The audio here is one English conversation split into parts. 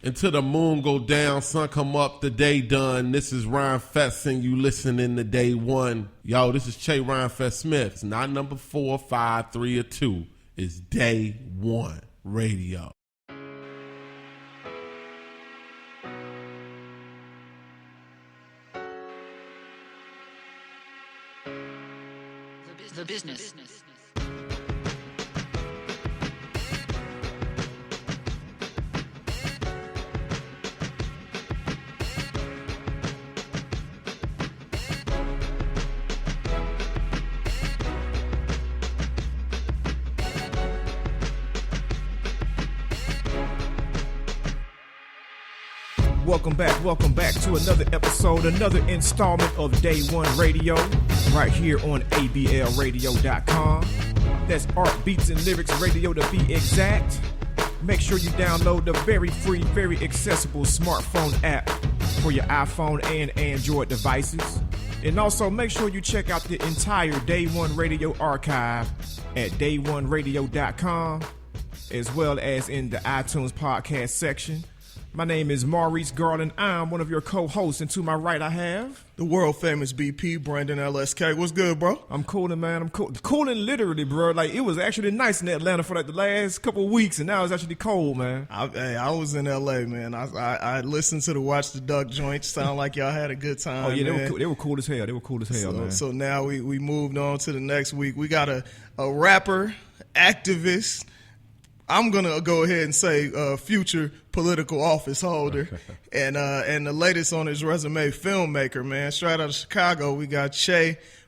Until the moon go down, sun come up, the day done. This is Rhymefest and you listening to day one. Yo, this is Rhymefest Smith. It's not number 4, 5, 3, or 2. It's day one radio. The business. Welcome back to another episode, another installment of Day One Radio, right here on ablradio.com. That's Art, Beats, and Lyrics Radio to be exact. Make sure you download the very free, very accessible smartphone app for your iPhone and Android devices. And also make sure you check out the entire Day One Radio archive at day1radio.com, as well as in the iTunes podcast section. My name is Maurice Garland. I'm one of your co-hosts, and to my right I have the world famous BP, Brandon LSK. What's good, bro? I'm cooling, man. I'm cool. Cooling literally, bro. Like, it was actually nice in Atlanta for like the last couple of weeks, and now it's actually cold, man. I was in LA, man. I listened to the Watch the Duck joint. Sound like y'all had a good time. Oh yeah, man. They were cool as hell. Man. So now we moved on to the next week. We got a rapper, activist. I'm gonna go ahead and say future political office holder, and the latest on his resume, filmmaker, man. Straight out of Chicago, we got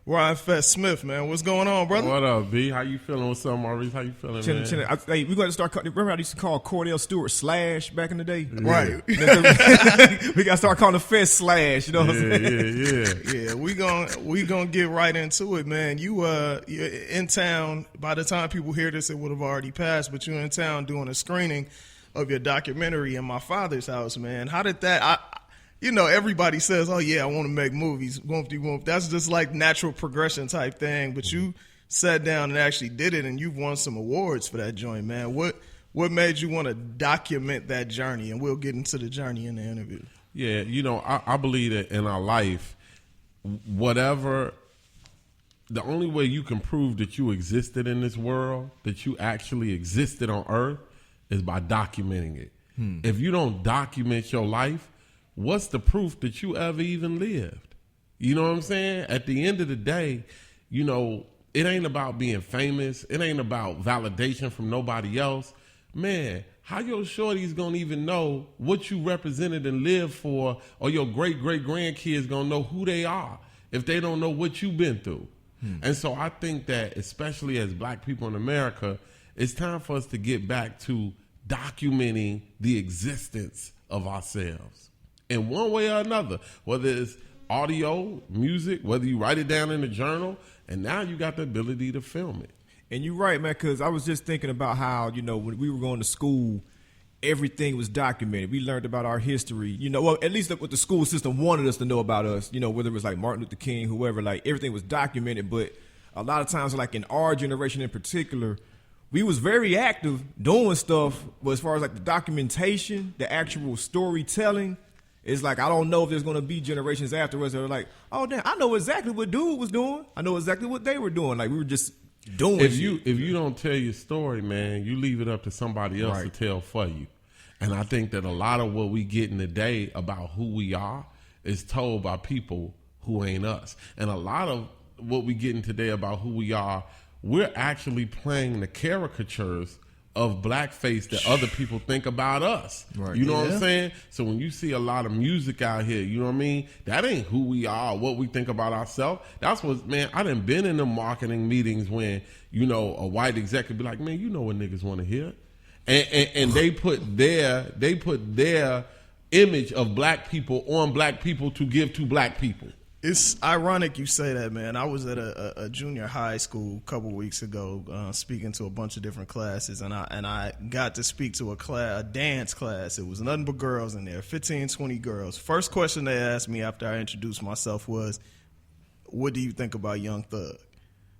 Rhymefest Smith, man. What's going on, brother? What up, B? How you feeling? What's up, Maurice? How you feeling, man? Chillin'. Hey, we got to start. Remember how they used to call Cordell Stewart Slash back in the day? Right. We got to start calling the Fest Slash. You know what I'm saying? Yeah. We gonna get right into it, man. You're in town. By the time people hear this, it would have already passed. But you're in town doing a screening of your documentary in my father's house, man. How did that? Everybody says, "Oh yeah, I want to make movies." That's just like natural progression type thing. But you sat down and actually did it, and you've won some awards for that joint, man. What made you want to document that journey? And we'll get into the journey in the interview. Yeah, I believe that in our life, the only way you can prove that you existed in this world, that you actually existed on Earth, is by documenting it. If you don't document your life, what's the proof that you ever even lived? You know what I'm saying? At the end of the day, it ain't about being famous. It ain't about validation from nobody else. Man, how your shorty's gonna even know what you represented and lived for, or your great-great-grandkids gonna know who they are if they don't know what you've been through? And so I think that, especially as black people in America, it's time for us to get back to documenting the existence of ourselves in one way or another, whether it's audio, music, whether you write it down in a journal, and now you got the ability to film it. And you're right, man, because I was just thinking about how, when we were going to school, everything was documented. We learned about our history, well, at least what the school system wanted us to know about us, whether it was like Martin Luther King, whoever, like everything was documented. But a lot of times, like in our generation in particular, we was very active doing stuff, but as far as like the documentation, the actual storytelling, it's like I don't know if there's going to be generations after us that are like, oh, damn, I know exactly what dude was doing. I know exactly what they were doing. Like we were just doing If you don't tell your story, man, you leave it up to somebody else to tell for you. And I think that a lot of what we get in today about who we are is told by people who ain't us. And a lot of what we get in today about who we are, we're actually playing the caricatures of blackface that other people think about us. Right. You know what I'm saying? So when you see a lot of music out here, you know what I mean? That ain't who we are, what we think about ourselves. That's what, man, I done been in the marketing meetings when, a white executive be like, man, you know what niggas want to hear. And they put their image of black people on black people to give to black people. It's ironic you say that, man. I was at a junior high school a couple weeks ago speaking to a bunch of different classes, and I got to speak to a dance class. It was nothing but girls in there, 15, 20 girls. First question they asked me after I introduced myself was, what do you think about Young Thug?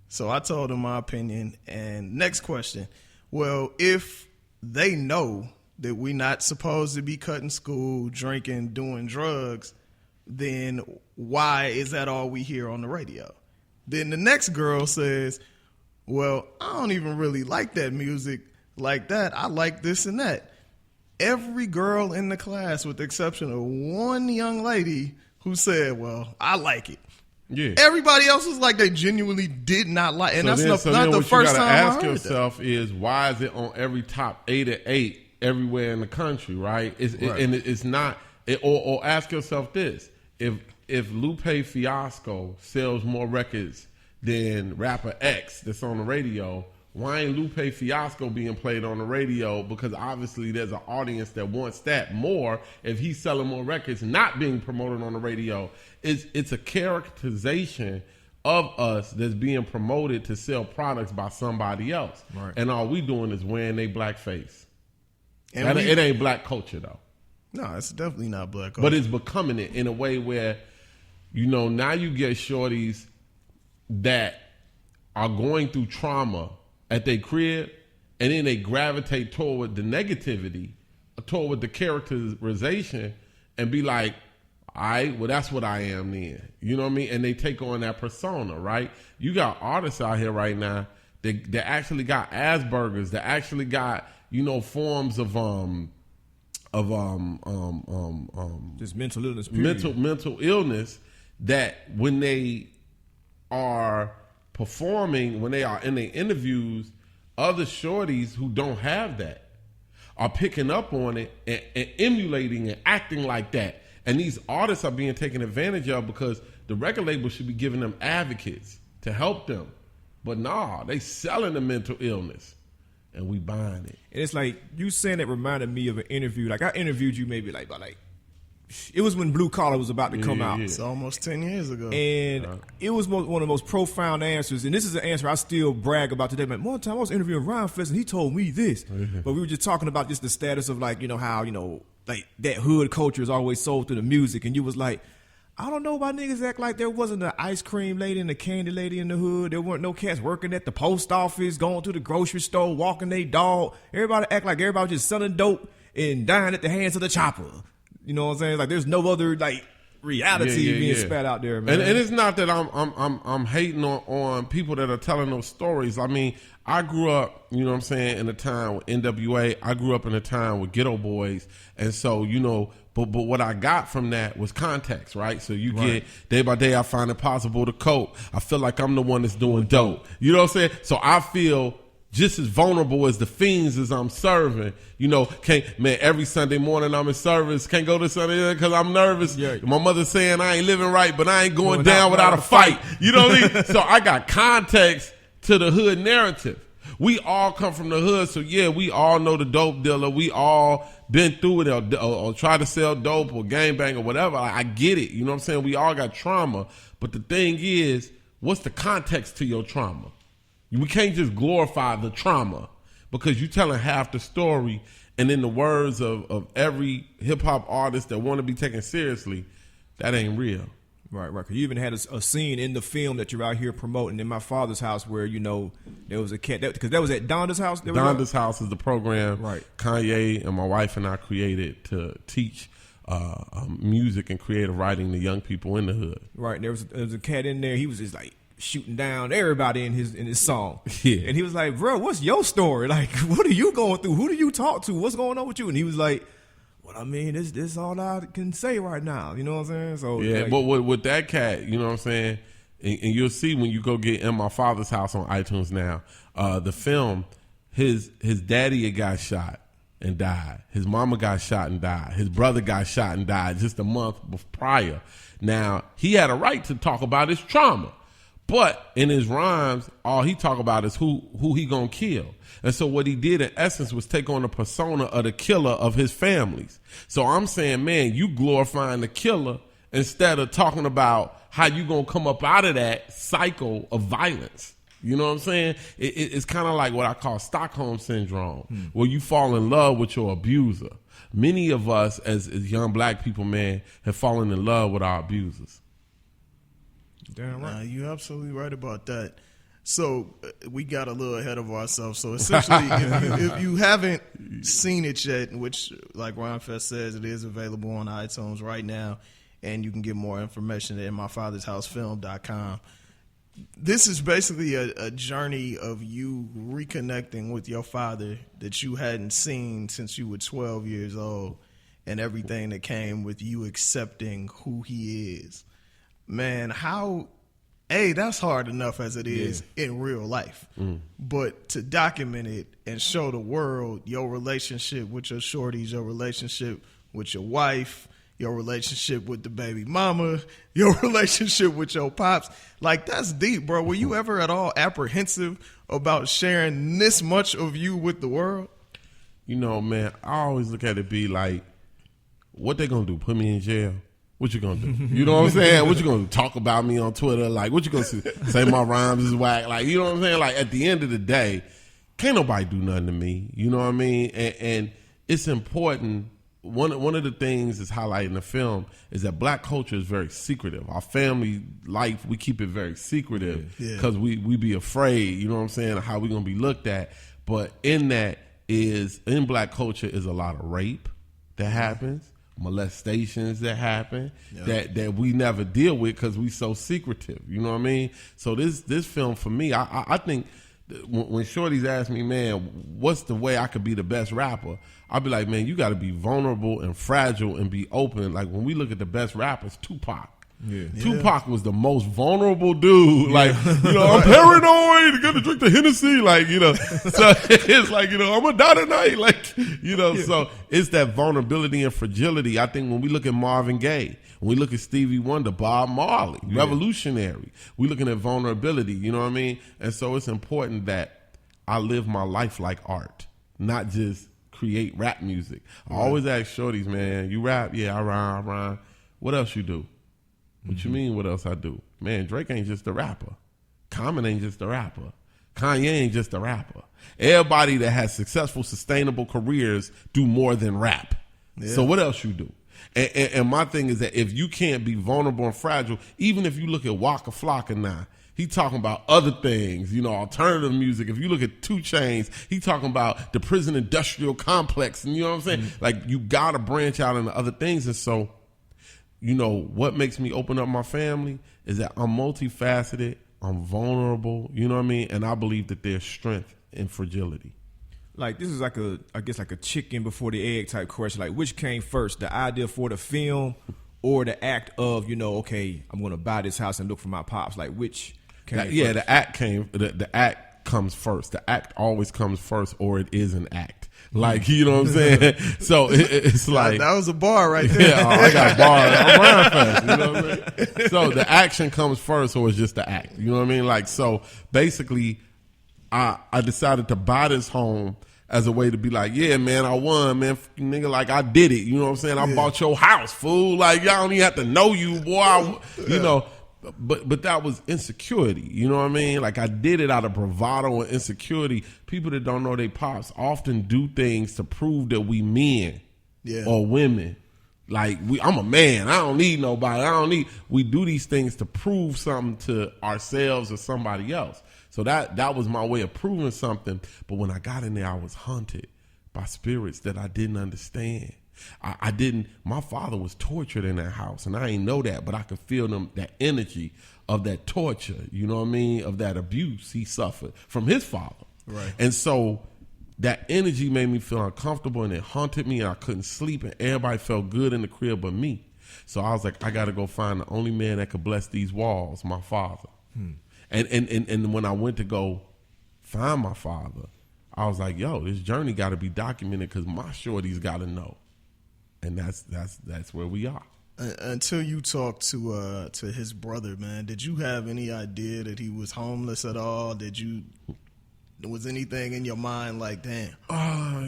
So I told them my opinion, and next question, well, if they know that we not supposed to be cutting school, drinking, doing drugs, then why is that all we hear on the radio? Then the next girl says, well, I don't even really like that music like that. I like this and that. Every girl in the class, with the exception of one young lady who said, well, I like it. Yeah. Everybody else was like they genuinely did not like it. And that's not the first time I heard that. What you got to ask yourself is, why is it on every top 8 at 8 everywhere in the country, right? And it's not, or ask yourself this. If Lupe Fiasco sells more records than rapper X that's on the radio, why ain't Lupe Fiasco being played on the radio? Because obviously there's an audience that wants that more if he's selling more records not being promoted on the radio. It's a characterization of us that's being promoted to sell products by somebody else. Right. And all we doing is wearing their black face. And it ain't black culture, though. No, it's definitely not black culture. But it's becoming it in a way where, now you get shorties that are going through trauma at their crib, and then they gravitate toward the negativity, toward the characterization, and be like, all right, well, that's what I am then. You know what I mean? And they take on that persona, right? You got artists out here right now that actually got Asperger's, that actually got, forms of just mental illness. Period. Mental illness, that when they are performing, when they are in their interviews, other shorties who don't have that are picking up on it and emulating and acting like that. And these artists are being taken advantage of because the record label should be giving them advocates to help them. But nah, they selling the mental illness and we buying it. And it's like, you saying it reminded me of an interview. Like, I interviewed you maybe it was when Blue Collar was about to come out. It's almost 10 years ago. And it was one of the most profound answers. And this is an answer I still brag about today. Like, one time I was interviewing Rhymefest and he told me this. But we were just talking about just the status of how, like that hood culture is always sold through the music. And you was like, I don't know why niggas act like there wasn't an ice cream lady and a candy lady in the hood. There weren't no cats working at the post office, going to the grocery store, walking their dog. Everybody act like everybody was just selling dope and dying at the hands of the chopper. You know what I'm saying? Like, there's no other reality being spat out there, man. And it's not that I'm hating on people that are telling those stories. I mean, I grew up, in a time with NWA. I grew up in a time with Ghetto Boys, and so But what I got from that was context, right? So you get day by day, I find it possible to cope. I feel like I'm the one that's doing dope. You know what I'm saying? So I feel just as vulnerable as the fiends as I'm serving. Every Sunday morning I'm in service. Can't go to Sunday because I'm nervous. Yeah. My mother's saying I ain't living right, but I ain't going down without a fight. You know what I mean? So I got context to the hood narrative. We all come from the hood, so yeah, we all know the dope dealer. We all been through it or try to sell dope or gangbang or whatever. I get it. You know what I'm saying? We all got trauma. But the thing is, what's the context to your trauma? We can't just glorify the trauma because you're telling half the story, and in the words of every hip-hop artist that want to be taken seriously, that ain't real. Right. Cause you even had a scene in the film that you're out here promoting in my father's house where, there was a cat, because that was at Donda's house? Donda's house is the program Kanye and my wife and I created to teach music and creative writing to young people in the hood. Right. And there was a cat in there. He was just like shooting down everybody in his song. Yeah. And he was like, bro, what's your story? Like, what are you going through? Who do you talk to? What's going on with you? And he was like, well, I mean, this is all I can say right now. You know what I'm saying? So yeah, but with that cat, you know what I'm saying? And you'll see when you go get In My Father's House on iTunes now, the film, his daddy had got shot and died. His mama got shot and died. His brother got shot and died just a month prior. Now, he had a right to talk about his trauma. But in his rhymes, all he talk about is who he gonna kill. And so what he did in essence was take on the persona of the killer of his families. So I'm saying, man, you glorifying the killer instead of talking about how you gonna come up out of that cycle of violence. You know what I'm saying? It's kind of like what I call Stockholm Syndrome, where you fall in love with your abuser. Many of us as young black people, man, have fallen in love with our abusers. Damn right. You're absolutely right about that. So we got a little ahead of ourselves. So essentially, if you haven't seen it yet, which like Rhymefest says, it is available on iTunes right now, and you can get more information at myfathershousefilm.com. This is basically a journey of you reconnecting with your father that you hadn't seen since you were 12 years old, and everything that came with you accepting who he is. Man, that's hard enough as it is in real life. But to document it and show the world your relationship with your shorties, your relationship with your wife, your relationship with the baby mama, your relationship with your pops, like that's deep, bro. Were you ever at all apprehensive about sharing this much of you with the world? You know, man, I always look at it be like, what they gonna do? Put me in jail? What you gonna do? You know what I'm saying? What you gonna do? Talk about me on Twitter? Like, what you gonna say my rhymes is whack? Like, you know what I'm saying? Like, at the end of the day, can't nobody do nothing to me. You know what I mean? And it's important. One of the things that's highlighted in the film is that black culture is very secretive. Our family life, we keep it very secretive because we be afraid, you know what I'm saying, of how we gonna be looked at. But in black culture is a lot of rape that happens, molestations that happen that we never deal with because we so secretive. You know what I mean? So this film for me, I think when shorties ask me, man, what's the way I could be the best rapper? I'll be like, man, you got to be vulnerable and fragile and be open. Like when we look at the best rappers, Tupac. Yeah. Tupac was the most vulnerable dude. Like, you know, I'm paranoid, gonna drink the Hennessy. Like, you know, so it's like, you know, I'm gonna die tonight. Like, you know, so it's that vulnerability and fragility. I think when we look at Marvin Gaye, when we look at Stevie Wonder, Bob Marley, revolutionary, we looking at vulnerability, you know what I mean? And so it's important that I live my life like art, not just create rap music. I always ask shorties, man, you rap? Yeah, I rhyme. What else you do? What you mean, what else I do? Man, Drake ain't just a rapper. Common ain't just a rapper. Kanye ain't just a rapper. Everybody that has successful, sustainable careers do more than rap. Yeah. So what else you do? And my thing is that if you can't be vulnerable and fragile, even if you look at Waka Flocka now, he talking about other things, you know, alternative music. If you look at 2 Chainz, he talking about the prison industrial complex. And you know what I'm saying? Like, you got to branch out into other things. And so, you know, what makes me open up my family is that I'm multifaceted, I'm vulnerable, you know what I mean? And I believe that there's strength in fragility. Like, this is like I guess like a chicken before the egg type question. Like, which came first, the idea for the film or the act of, you know, okay, I'm going to buy this house and look for my pops? Like, which came first? Yeah, the act comes first. The act always comes first, or it is an act. Like, you know what I'm saying? So it's like, that was a bar right there. Yeah, I got a bar. I'm Rhymefest, you know what I mean? So the action comes first, or it's just the act. You know what I mean? Like, so basically, I decided to buy this home as a way to be like, yeah, man, I won, man, nigga, like I did it. You know what I'm saying? I bought your house, fool. Like, y'all don't even have to know you, boy. You know. But that was insecurity, you know what I mean? Like, I did it out of bravado and insecurity. People that don't know their pops often do things to prove that we men or women. Like, I'm a man. I don't need nobody. We do these things to prove something to ourselves or somebody else. So that was my way of proving something. But when I got in there, I was haunted by spirits that I didn't understand. My father was tortured in that house, and I didn't know that, but I could feel that energy of that torture, you know what I mean, of that abuse he suffered from his father. Right. And so that energy made me feel uncomfortable, and it haunted me, and I couldn't sleep, and everybody felt good in the crib but me. So I was like, I got to go find the only man that could bless these walls, my father. And when I went to go find my father, I was like, yo, this journey got to be documented because my shorties got to know. And that's where we are. Until you talked to his brother, man, did you have any idea that he was homeless at all? Was anything in your mind like, damn?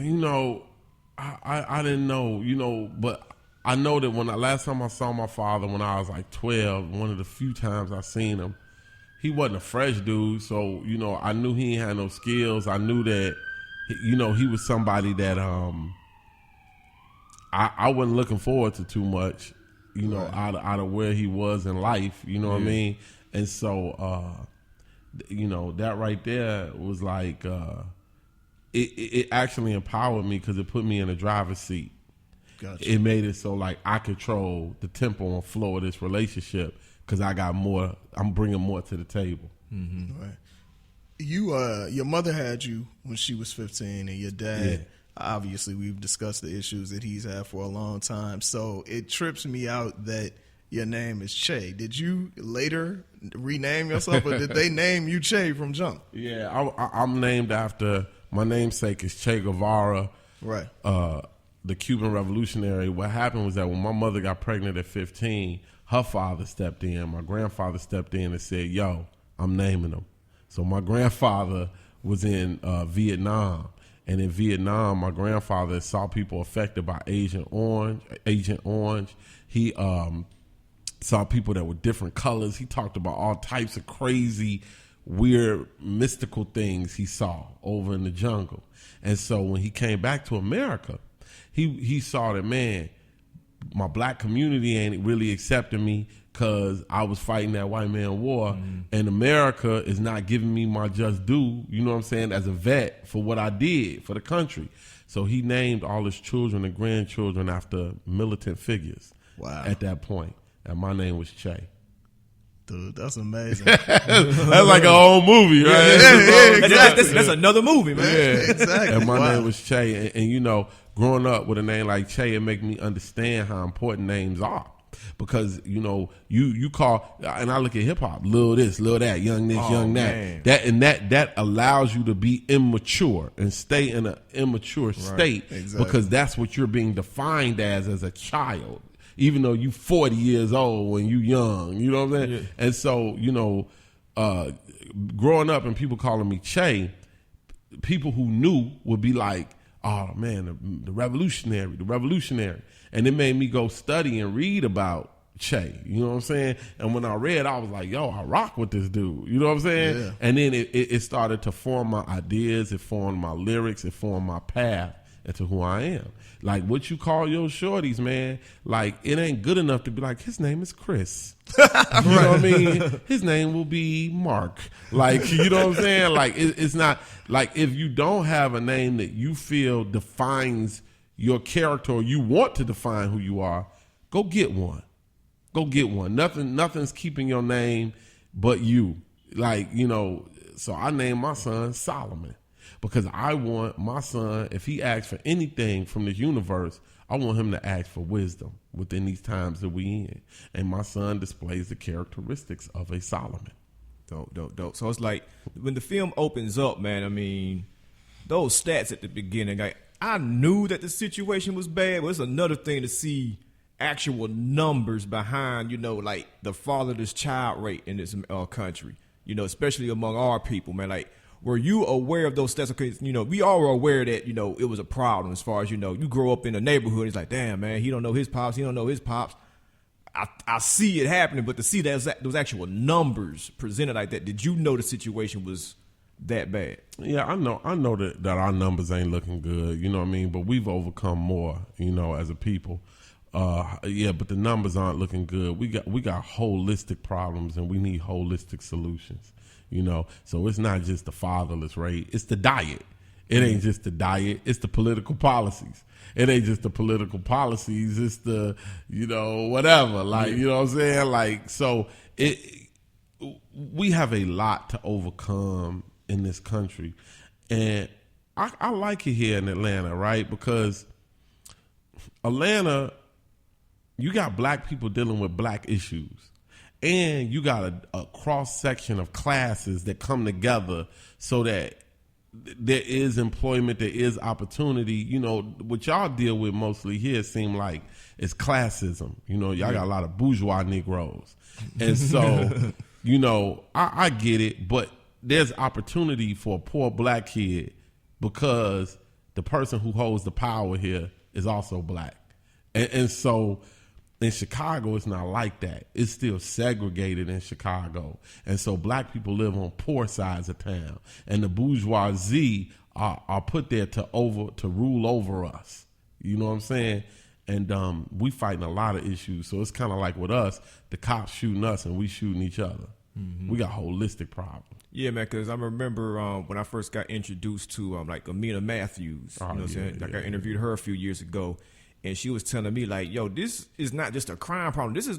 You know, I didn't know, you know, but I know that last time I saw my father when I was like 12, one of the few times I seen him, he wasn't a fresh dude. So, you know, I knew he ain't had no skills. I knew that, you know, he was somebody that, I wasn't looking forward to too much, you know, out of where he was in life, you know what I mean? And so you know, that right there was like, it actually empowered me because it put me in a driver's seat. Gotcha. It made it so like I control the tempo and flow of this relationship because I got more. I'm bringing more to the table. Mm-hmm. Right. Your mother had you when she was 15, and your dad. Obviously, we've discussed the issues that he's had for a long time. So it trips me out that your name is Che. Did you later rename yourself, or did they name you Che from jump? Yeah, I'm named after my namesake is Che Guevara. Right. The Cuban revolutionary. What happened was that when my mother got pregnant at 15, her father stepped in. My grandfather stepped in and said, "Yo, I'm naming him." So my grandfather was in Vietnam. And in Vietnam, my grandfather saw people affected by Agent Orange. He saw people that were different colors. He talked about all types of crazy, weird, mystical things he saw over in the jungle. And so when he came back to America, he saw that, man, my black community ain't really accepting me because I was fighting that white man war, and America is not giving me my just due, you know what I'm saying, as a vet for what I did for the country. So he named all his children and grandchildren after militant figures. Wow. At that point. And my name was Che. Dude, that's amazing. That's like a whole movie, right? Yeah, exactly. That's another movie, man. Yeah. Exactly. And my Wow. name was Che. And, you know, growing up with a name like Che, it make me understand how important names are. Because, you know, you call, and I look at hip hop, Lil this, Lil that, young this, young man. that. That allows you to be immature and stay in an immature state. Exactly. Because that's what you're being defined as a child. Even though you 40 years old when you young, you know what I'm saying? Yeah. And so, you know, growing up and people calling me Che, people who knew would be like, oh man, the revolutionary. And it made me go study and read about Che, you know what I'm saying? And when I read, I was like, yo, I rock with this dude, you know what I'm saying? Yeah. And then it started to form my ideas, it formed my lyrics, it formed my path into who I am. Like what you call your shorties, man, like it ain't good enough to be like, his name is Chris. You know what I mean? His name will be Mark. Like, you know what I'm saying? Like it's not, like if you don't have a name that you feel defines your character or you want to define who you are, go get one. Go get one. Nothing's keeping your name but you. Like, you know, so I named my son Solomon because I want my son, if he asks for anything from this universe, I want him to ask for wisdom within these times that we in. And my son displays the characteristics of a Solomon. Dope. So it's like when the film opens up, man, I mean, those stats at the beginning, like I knew that the situation was bad, but it's another thing to see actual numbers behind, you know, like the fatherless child rate in this country, you know, especially among our people, man. Like, were you aware of those stats? Because, you know, we all were aware that, you know, it was a problem as far as, you know, you grow up in a neighborhood, it's like, damn, man, he don't know his pops, he don't know his pops. I see it happening, but to see those actual numbers presented like that, did you know the situation was that bad? Yeah, I know that our numbers ain't looking good, you know what I mean? But we've overcome more, you know, as a people. Yeah, but the numbers aren't looking good. We got holistic problems and we need holistic solutions, you know? So it's not just the fatherless rate, it's the diet. It ain't just the diet, it's the political policies. It ain't just the political policies, it's the, you know, whatever. Like, you know what I'm saying? Like, so we have a lot to overcome in this country. And I like it here in Atlanta, right? Because Atlanta, you got black people dealing with black issues. And you got a cross-section of classes that come together so that there is employment, there is opportunity. You know, what y'all deal with mostly here seem like it's classism. You know, y'all got a lot of bourgeois Negroes. And so, you know, I get it, but there's opportunity for a poor black kid because the person who holds the power here is also black. And so in Chicago, it's not like that. It's still segregated in Chicago. And so black people live on poor sides of town. And the bourgeoisie are put there to rule over us. You know what I'm saying? And we fighting a lot of issues. So it's kind of like with us, the cops shooting us and we shooting each other. We got holistic problems. Yeah, man, because I remember when I first got introduced to like Amina Matthews. You know what I'm saying? Like I interviewed her a few years ago, and she was telling me like, "Yo, this is not just a crime problem. This is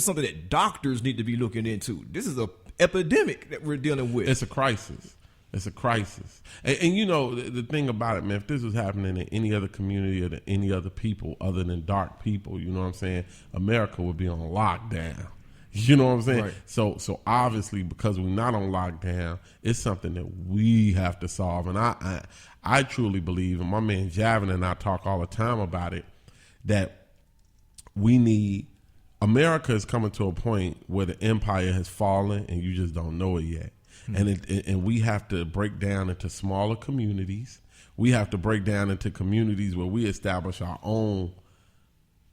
something that doctors need to be looking into. This is a epidemic that we're dealing with. It's a crisis. It's a crisis." And you know the thing about it, man. If this was happening in any other community or to any other people other than dark people, you know what I'm saying? America would be on lockdown. You know what I'm saying? Right. So obviously, because we're not on lockdown, it's something that we have to solve. And I truly believe, and my man Javin and I talk all the time about it, that America is coming to a point where the empire has fallen and you just don't know it yet. And we have to break down into smaller communities. We have to break down into communities where we establish our own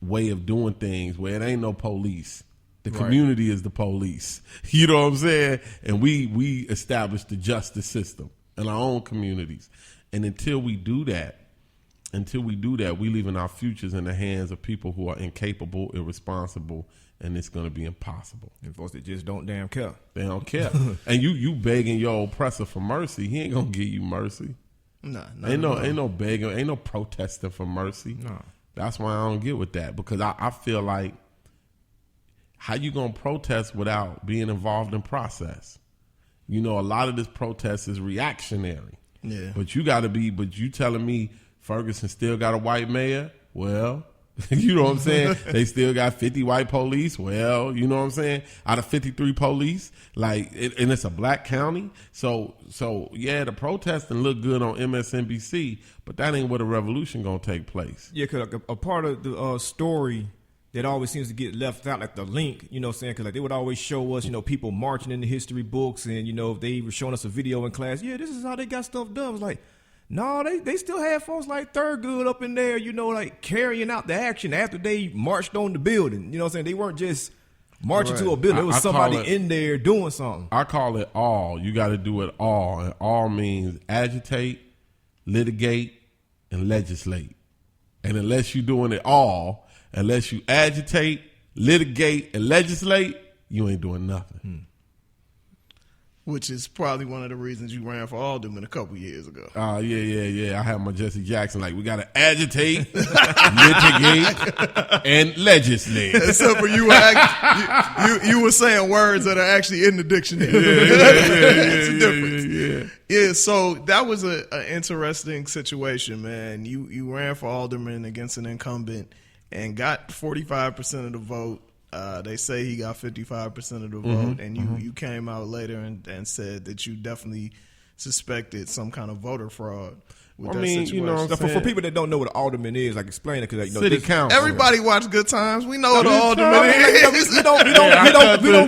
way of doing things, where it ain't no police. The community is the police. You know what I'm saying? And we establish the justice system in our own communities. And until we do that, we leaving our futures in the hands of people who are incapable, irresponsible, and it's going to be impossible. And folks that just don't damn care. They don't care. And you begging your oppressor for mercy, he ain't going to give you mercy. Ain't no begging, ain't no protesting for mercy. No. That's why I don't get with that, because I feel like, how you going to protest without being involved in process? You know, a lot of this protest is reactionary. Yeah. But you telling me Ferguson still got a white mayor? Well, you know what I'm saying? They still got 50 white police. Well, you know what I'm saying? Out of 53 police, and it's a black county. So yeah, the protesting look good on MSNBC, but that ain't where the revolution going to take place. Yeah, because a part of the story that always seems to get left out, like the link, you know what I'm saying? Because like they would always show us, you know, people marching in the history books, and, you know, if they were showing us a video in class, yeah, this is how they got stuff done. It was like, no, they still had folks like Thurgood up in there, you know, like carrying out the action after they marched on the building. You know what I'm saying? They weren't just marching to a building. There was somebody in there doing something. I call it all. You got to do it all. And all means agitate, litigate, and legislate. And unless you're doing it all, unless you agitate, litigate, and legislate, you ain't doing nothing. Which is probably one of the reasons you ran for alderman a couple years ago. Yeah. I had my Jesse Jackson, like, we got to agitate, litigate, and legislate. Except for you were saying words that are actually in the dictionary. It's a difference. Yeah, so that was an interesting situation, man. You ran for alderman against an incumbent and got 45% of the vote. They say he got 55% of the vote, and you came out later and said that you definitely suspected some kind of voter fraud. With that situation. You know what I'm saying? For people that don't know what an alderman is, like, explain it, because City council. Everybody watch Good Times. We know what an alderman is.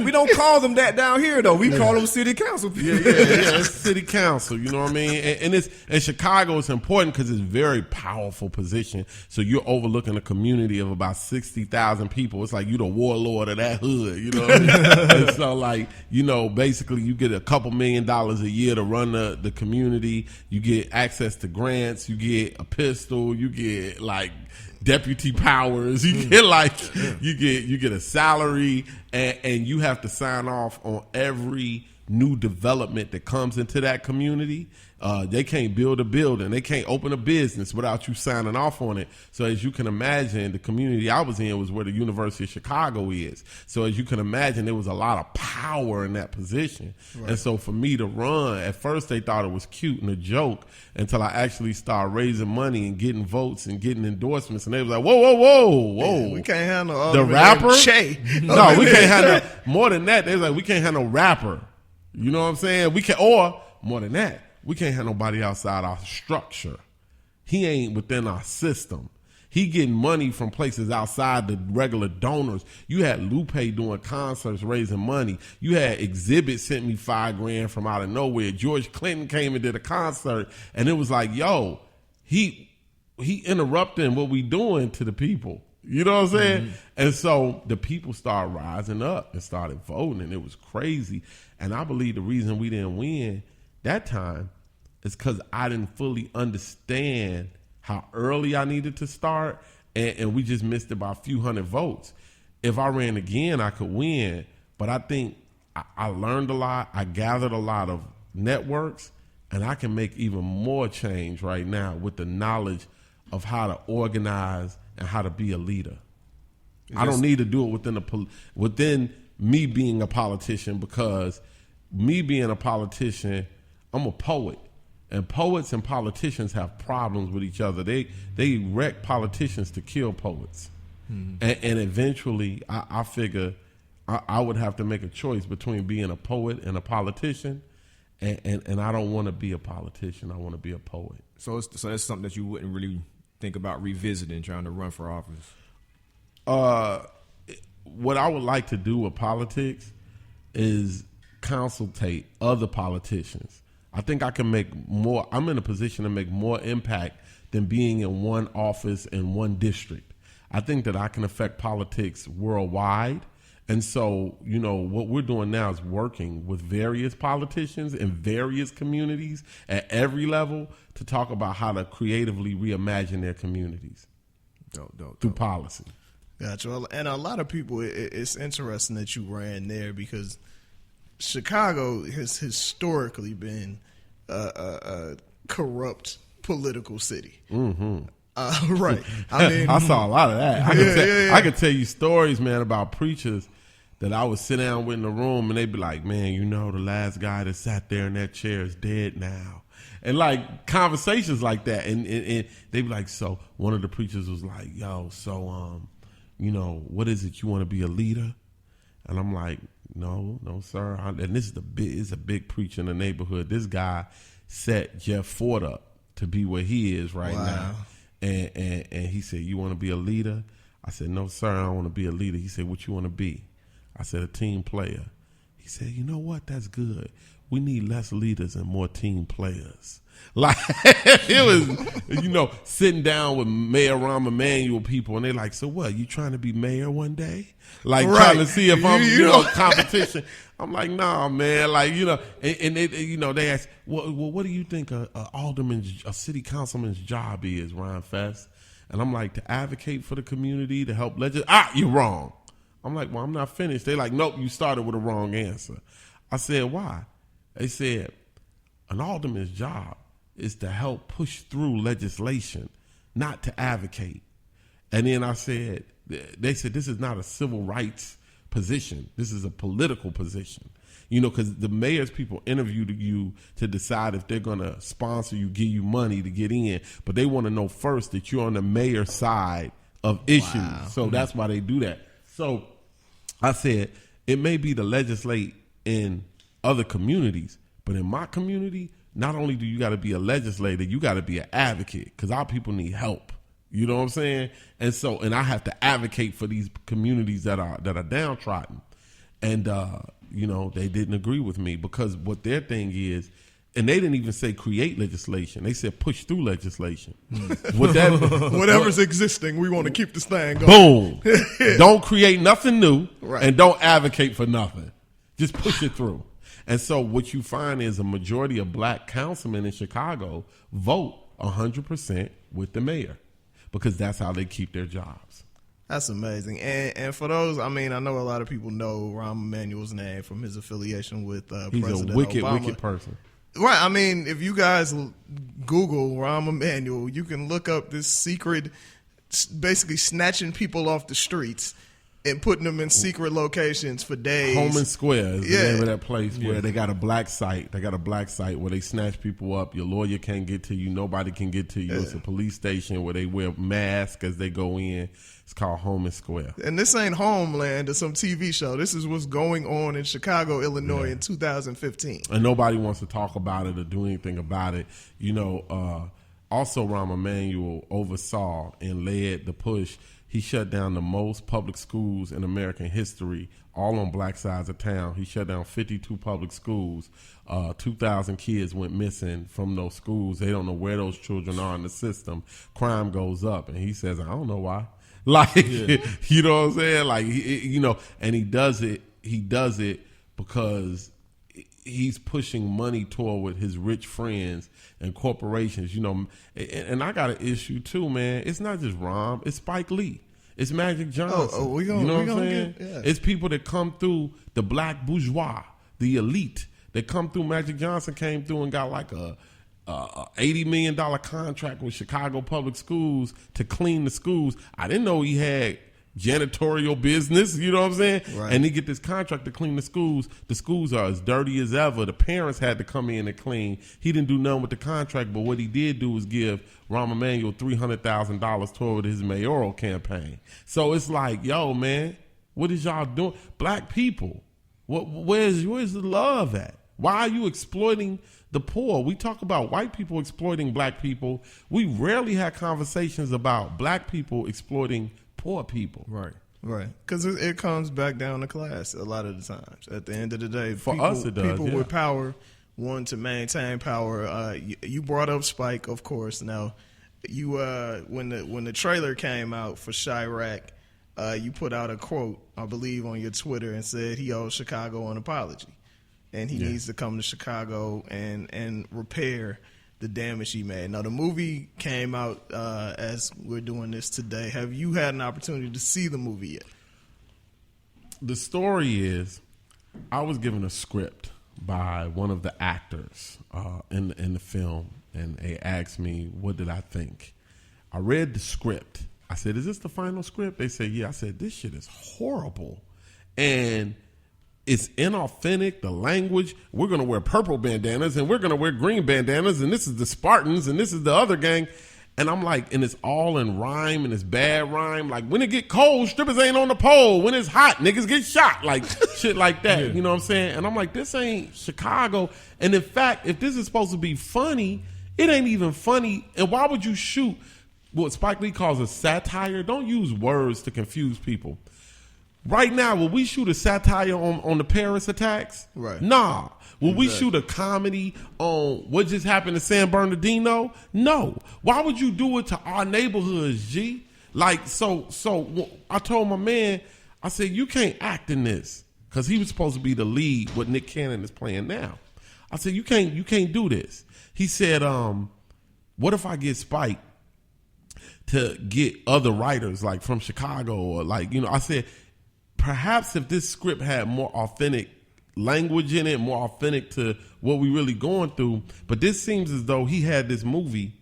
We don't call them that down here though. We call them city council people. Yeah, it's city council. You know what I mean? And it's in Chicago. It's important because it's a very powerful position. So you're overlooking a community of about 60,000 people. It's like you the warlord of that hood. You know what I mean? And so, like, you know, basically you get a couple $1 million a year to run the community. You get access to grants, you get a pistol, you get like deputy powers, you get you get a salary, and you have to sign off on every new development that comes into that community. They can't build a building, they can't open a business without you signing off on it. So as you can imagine, the community I was in was where the University of Chicago is. So as you can imagine, there was a lot of power in that position. Right. And so for me to run, at first they thought it was cute and a joke, until I actually started raising money and getting votes and getting endorsements. And they was like, whoa. Yeah, we can't have no the rapper. Che. No, we can't have no, more than that. They was like, we can't have no rapper. You know what I'm saying? We can, or more than that, we can't have nobody outside our structure. He ain't within our system. He getting money from places outside the regular donors. You had Lupe doing concerts, raising money. You had Exhibit sent me $5,000 from out of nowhere. George Clinton came and did a concert, and it was like, yo, he interrupting what we doing to the people. You know what I'm saying? Mm-hmm. And so the people started rising up and started voting, and it was crazy. And I believe the reason we didn't win that time is because I didn't fully understand how early I needed to start, and we just missed it by a few hundred votes. If I ran again, I could win. But I think I learned a lot. I gathered a lot of networks, and I can make even more change right now with the knowledge of how to organize and how to be a leader. I don't need to do it within me being a politician, because me being a politician, I'm a poet. And poets and politicians have problems with each other. They erect politicians to kill poets. And eventually, I figure I would have to make a choice between being a poet and a politician. And I don't want to be a politician. I want to be a poet. So that's something that you wouldn't really think about revisiting, trying to run for office? What I would like to do with politics is consultate other politicians. I think I can make more. I'm in a position to make more impact than being in one office in one district. I think that I can affect politics worldwide. And so, what we're doing now is working with various politicians in various communities at every level to talk about how to creatively reimagine their communities through policy. Gotcha. And a lot of people, it's interesting that you ran there, because Chicago has historically been a corrupt political city. Mm-hmm. Right. I mean, I saw a lot of that. I could tell you stories, man, about preachers that I would sit down with in the room, and they'd be like, man, the last guy that sat there in that chair is dead now. And like conversations like that. And they'd be like, so one of the preachers was like, yo, so, what is it? You want to be a leader? And I'm like, no, sir. And this is a big preacher in the neighborhood. This guy set Jeff Ford up to be where he is right now. And he said, you want to be a leader? I said, no, sir, I don't want to be a leader. He said, what you want to be? I said, a team player. He said, you know what? That's good. We need less leaders and more team players. Like, it was, sitting down with Mayor Rahm Emanuel people, and they're like, so what, you trying to be mayor one day? Like, trying to see if I'm, competition. I'm like, nah, man. Like, and they, they ask, well, what do you think a city councilman's job is, Rhymefest? And I'm like, to advocate for the community, to help you're wrong. I'm like, well, I'm not finished. They're like, nope, you started with a wrong answer. I said, why? They said, an alderman's job is to help push through legislation, not to advocate. And then I said, they said, this is not a civil rights position. This is a political position. Because the mayor's people interviewed you to decide if they're going to sponsor you, give you money to get in. But they want to know first that you're on the mayor's side of issues. Wow. So that's why they do that. So I said, it may be to legislate in other communities, but in my community, not only do you got to be a legislator, you got to be an advocate, because our people need help. You know what I'm saying? And I have to advocate for these communities that are downtrodden. And they didn't agree with me, because what their thing is, and they didn't even say create legislation. They said push through legislation. Whatever's existing, we want to keep this thing going. Boom. Don't create nothing new, and don't advocate for nothing. Just push it through. And so what you find is a majority of black councilmen in Chicago vote 100% with the mayor, because that's how they keep their jobs. That's amazing. And for those, I know a lot of people know Rahm Emanuel's name from his affiliation with President Obama. He's a wicked person. Right. If you guys Google Rahm Emanuel, you can look up this secret, basically snatching people off the streets and putting them in secret locations for days. Home and Square is the name of that place where they got a black site. They got a black site where they snatch people up. Your lawyer can't get to you. Nobody can get to you. Yeah. It's a police station where they wear masks as they go in. It's called Home and Square. And this ain't Homeland or some TV show. This is what's going on in Chicago, Illinois in 2015. And nobody wants to talk about it or do anything about it. Also Rahm Emanuel oversaw and led the push. He shut down the most public schools in American history, all on black sides of town. He shut down 52 public schools. 2,000 kids went missing from those schools. They don't know where those children are in the system. Crime goes up. And he says, I don't know why. You know what I'm saying? And he does it because he's pushing money toward his rich friends and corporations, and I got an issue too, man. It's not just Rahm, it's Spike Lee. It's Magic Johnson. we gonna, you know we what I'm gonna saying? get. It's people that come through the black bourgeois, the elite. That come through. Magic Johnson came through and got like a $80 million contract with Chicago Public Schools to clean the schools. I didn't know he had janitorial business, you know what I'm saying? Right. And he get this contract to clean the schools. The schools are as dirty as ever. The parents had to come in and clean. He didn't do nothing with the contract, but what he did do was give Rahm Emanuel $300,000 toward his mayoral campaign. So it's like, yo, man, what is y'all doing? Black people, where's the love at? Why are you exploiting the poor? We talk about white people exploiting black people. We rarely have conversations about black people exploiting poor people. Right. Because it comes back down to class a lot of the times. At the end of the day, Us it does, people yeah. with power want to maintain power. You brought up Spike, of course. Now, you when the trailer came out for Chiraq, you put out a quote, I believe, on your Twitter and said he owes Chicago an apology. And he needs to come to Chicago and repair the damage he made. Now, the movie came out as we're doing this today. Have you had an opportunity to see the movie yet? The story is, I was given a script by one of the actors in the film, and they asked me, what did I think? I read the script. I said, is this the final script? They said, yeah. I said, this shit is horrible. And it's inauthentic, the language. We're going to wear purple bandanas and we're going to wear green bandanas, and this is the Spartans and this is the other gang. And I'm like, and it's all in rhyme, and it's bad rhyme. Like, when it get cold, strippers ain't on the pole. When it's hot, niggas get shot. Like, shit like that. Yeah. You know what I'm saying? And I'm like, this ain't Chicago. And in fact, if this is supposed to be funny, it ain't even funny. And why would you shoot what Spike Lee calls a satire? Don't use words to confuse people. Right now, will we shoot a satire on the Paris attacks? Right. Nah. Will we shoot a comedy on what just happened to San Bernardino? No. Why would you do it to our neighborhoods, G? Like, so I told my man, I said, you can't act in this, because he was supposed to be the lead, what Nick Cannon is playing now. I said, you can't do this. He said, what if I get Spike to get other writers, like from Chicago, or like, you know, I said, perhaps if this script had more authentic language in it, more authentic to what we really going through, but this seems as though he had this movie,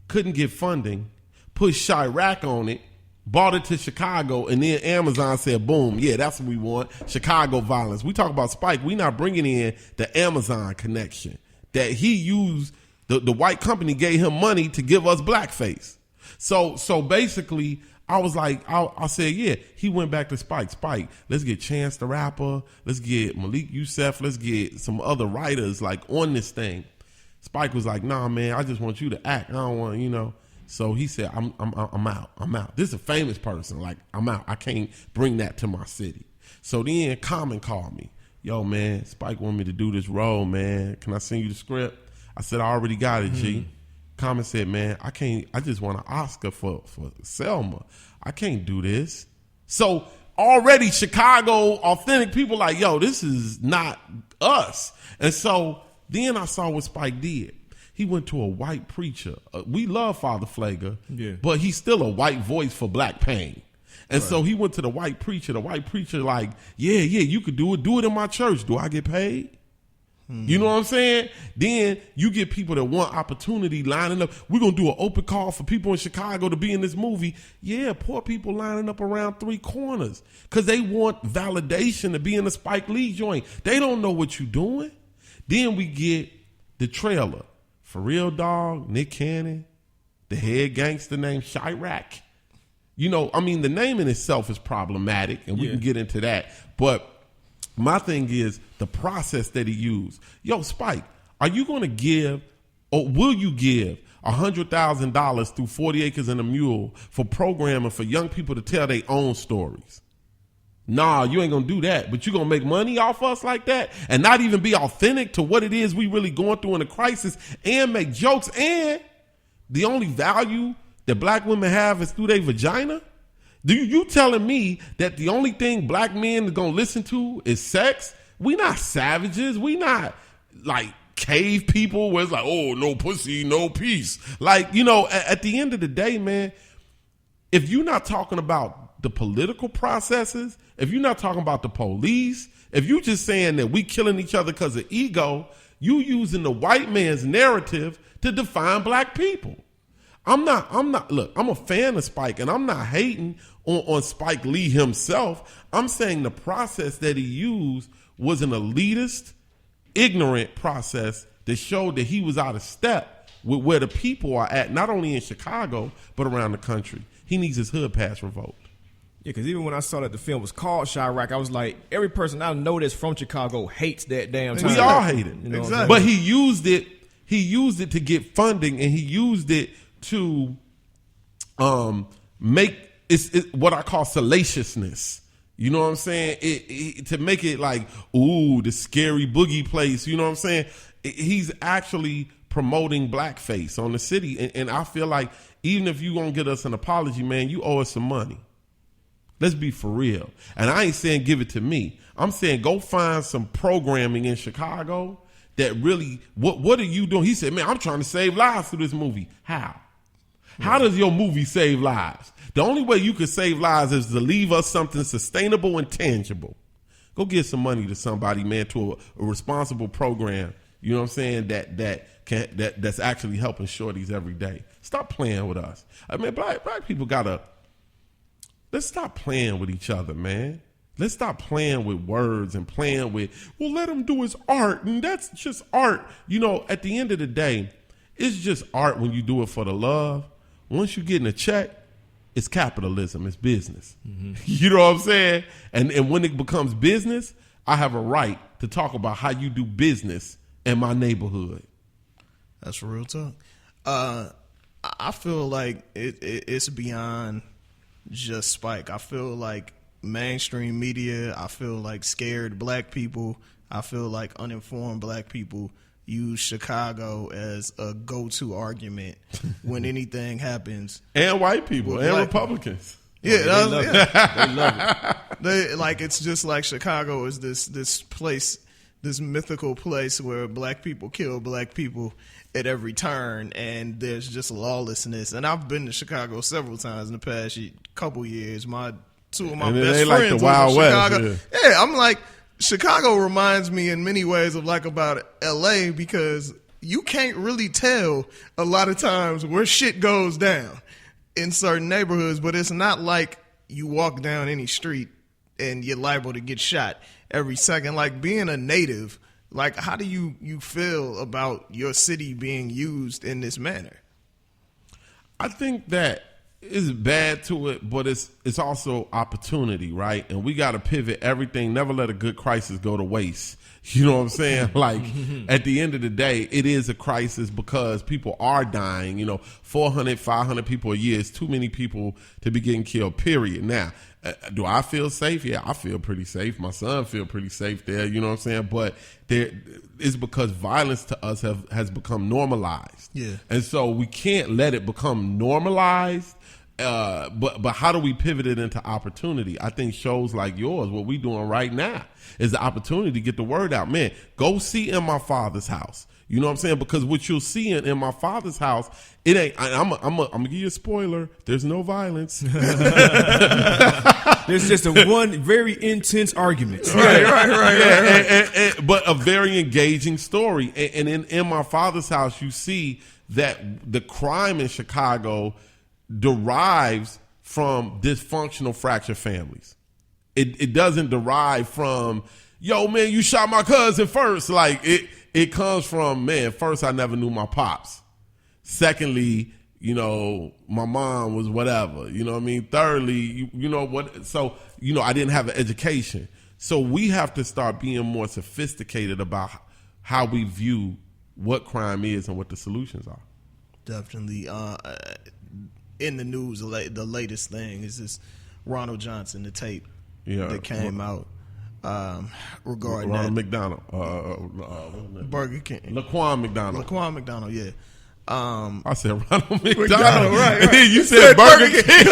couldn't get funding, put Chiraq on it, bought it to Chicago, and then Amazon said, boom, yeah, that's what we want, Chicago violence. We talk about Spike, we not bringing in the Amazon connection, that he used, the white company gave him money to give us blackface. So basically, I was like, I said, yeah. He went back to Spike. Spike, let's get Chance the Rapper. Let's get Malik Youssef. Let's get some other writers like on this thing. Spike was like, nah, man, I just want you to act. I don't want, you know. So he said, I'm out. I'm out. This is a famous person. Like, I'm out. I can't bring that to my city. So then Common called me. Yo, man, Spike want me to do this role, man. Can I send you the script? I said, I already got it, G. Common said, man, I just want an Oscar for Selma. I can't do this. So already Chicago authentic people like, yo, this is not us. And so then I saw what Spike did. He went to a white preacher. We love Father Flager, but he's still a white voice for black pain. And so he went to the white preacher. The white preacher like, yeah, you could do it. Do it in my church. Do I get paid? You know what I'm saying? Then you get people that want opportunity lining up. We're going to do an open call for people in Chicago to be in this movie. Yeah, poor people lining up around three corners because they want validation to be in the Spike Lee joint. They don't know what you're doing. Then we get the trailer. For Real Dog, Nick Cannon, the head gangster named Chiraq. You know, I mean, the name in itself is problematic, and we can get into that. But my thing is the process that he used. Yo, Spike, are you going to give, or will you give $100,000 through 40 Acres and a Mule for programming for young people to tell their own stories? Nah, you ain't going to do that, but you going to make money off us like that and not even be authentic to what it is we really going through in a crisis and make jokes, and the only value that black women have is through their vagina? You telling me that the only thing black men are going to listen to is sex? We not savages. We not like cave people where it's like, oh, no pussy, no peace. Like, you know, at the end of the day, man, if you're not talking about the political processes, if you're not talking about the police, if you're just saying that we killing each other because of ego, you using the white man's narrative to define black people. Look, I'm a fan of Spike, and I'm not hating on Spike Lee himself. I'm saying the process that he used was an elitist, ignorant process that showed that he was out of step with where the people are at, not only in Chicago, but around the country. He needs his hood pass revoked. Yeah, because even when I saw that the film was called Chiraq, I was like, every person I know that's from Chicago hates that damn time. We all hate it. You know Exactly. But he used it to get funding, and he used it to make it what I call salaciousness. You know what I'm saying? It to make it like, ooh, the scary boogie place. You know what I'm saying? He's actually promoting blackface on the city. And I feel like even if you won't get us an apology, man, you owe us some money. Let's be for real. And I ain't saying give it to me. I'm saying go find some programming in Chicago that really, what are you doing? He said, man, I'm trying to save lives through this movie. How? How does your movie save lives? The only way you can save lives is to leave us something sustainable and tangible. Go give some money to somebody, man, to a responsible program. You know what I'm saying? That's actually helping shorties every day. Stop playing with us. I mean, black people let's stop playing with each other, man. Let's stop playing with words and playing with, well, let him do his art, and that's just art. You know, at the end of the day, it's just art when you do it for the love. Once you're getting a check, it's capitalism, it's business. Mm-hmm. You know what I'm saying? And when it becomes business, I have a right to talk about how you do business in my neighborhood. That's real talk. I feel like it's beyond just Spike. I feel like mainstream media, I feel like scared black people, I feel like uninformed black people use Chicago as a go-to argument when anything happens. And white people and Republicans. Yeah, They love it. They like, it's just like Chicago is this place, this mythical place where black people kill black people at every turn, and there's just lawlessness. And I've been to Chicago several times in the past couple years. Two of my best friends like the Wild West. Chicago. Yeah, I'm like, Chicago reminds me in many ways of like about LA, because you can't really tell a lot of times where shit goes down in certain neighborhoods, but it's not like you walk down any street and you're liable to get shot every second. Like, being a native, like, how do you feel about your city being used in this manner? I think that it's bad to it, but it's also opportunity, right? And we got to pivot everything. Never let a good crisis go to waste. You know what I'm saying? Like, at the end of the day, it is a crisis because people are dying. You know, 400, 500 people a year is too many people to be getting killed, period. Now, do I feel safe? Yeah, I feel pretty safe. My son feel pretty safe there. You know what I'm saying? But it's because violence to us has become normalized. Yeah. And so we can't let it become normalized. But how do we pivot it into opportunity? I think shows like yours, what we doing right now, is the opportunity to get the word out. Man, go see In My Father's House. You know what I'm saying? Because what you'll see in My Father's House, it ain't. I'm gonna give you a spoiler. There's no violence. There's just one very intense argument. Right. But a very engaging story. And in My Father's House, you see that the crime in Chicago derives from dysfunctional fractured families. It doesn't derive from, yo, man, you shot my cousin first. Like, it comes from, man, first I never knew my pops. Secondly, you know, my mom was whatever. You know what I mean? Thirdly, you know what? So, you know, I didn't have an education. So we have to start being more sophisticated about how we view what crime is and what the solutions are. Definitely. In the news, the latest thing is this Ronald Johnson, the tape that came out regarding Ronald that. McDonald, Burger King, Laquan McDonald. Laquan McDonald, yeah. I said Ronald McDonald. Right. You said Burger King.